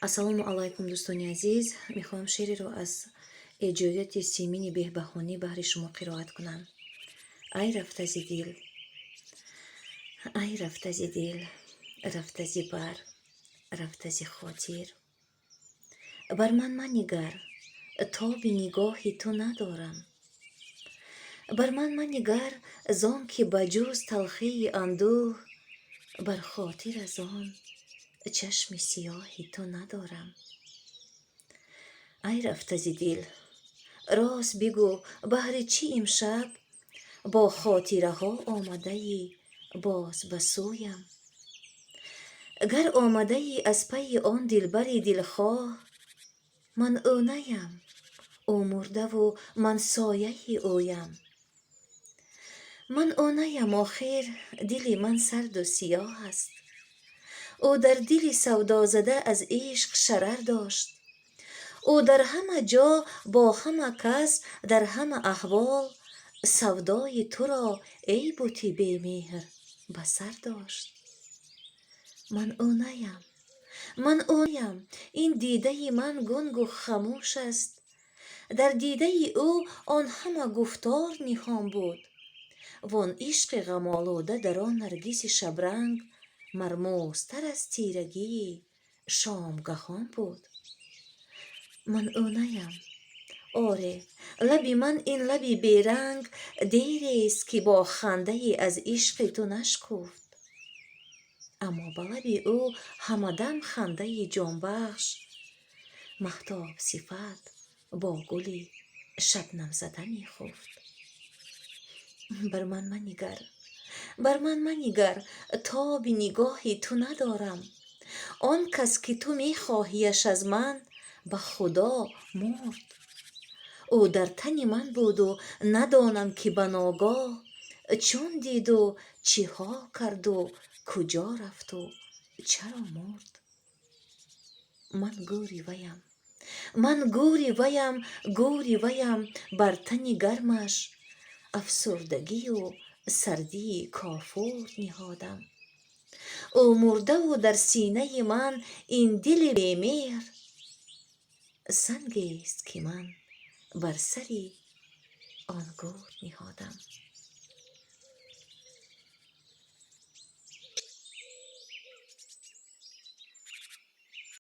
ассалому алайкум дӯстони азиз, мехоҳам шеъреро аз эҷоёти Симини Беҳбаҳонӣ баҳри шумо қироат кунам. Ай рафтази дил, ай рафтази дил, рафтази бар, рафтази хотир. Бар ман манигар, тоби нигоҳи ту надорам. Бар ман манигар, зон ки ба ҷуз талхии андӯҳ, бар хотир аз он чашми сиёҳи ту надорам. Ай рафтази дил, рост бигӯ, баҳри чӣ имшаб бо хотираҳо омадаӣ боз ба сӯям? Гар омадаӣ аз пайи он дилбари дилхоҳ, ман ӯ наям, ӯ мурдаву ман сояи ӯям. Ман ӯ наям, охир дили ман сарду сиёҳ аст. ӯ дар дили савдозада аз ишқ шарар дошт. ӯ дар ҳама ҷо бо ҳама кас дар ҳама аҳвол савдои туро, эй бути бемеҳр, ба сар дошт. Ман ӯ наям, ман ӯ наям, ин дидаи ман гунгу хамӯш аст. дар дидаи ӯ он ҳама гуфтор ниҳон буд. вон ишқи ғамолуда дар он наргиси шабранг мармӯзтар аз тирагии шомгаҳон буд. ман ӯ наям, оре, лаби ман ин лаби беранг дерест ки бо хандаи аз ишқи ту нашкуфт. аммо ба лаби ӯ ҳамадам хандаи ҷонбахш, маҳтоб сифат бо гули шабнамзада мехуфт. бар ман манигар, бар ман манигар, тоби нигоҳи ту надорам. он кас ки ту мехоҳиаш аз ман, ба худо мурд. ӯ дар тани ман буду надонам ки ба ногоҳ чун диду, чӣ ҳо карду, куҷо рафту, чаро мурд. ман гӯри ваям, ман гӯри ваям, гӯри ваям, бар тани гармаш афсурдагию сардии кофур ниҳодам. ӯ мурдаву дар синаи ман ин дили бемеҳр сангест ки ман бар сари он гӯр ниҳодам.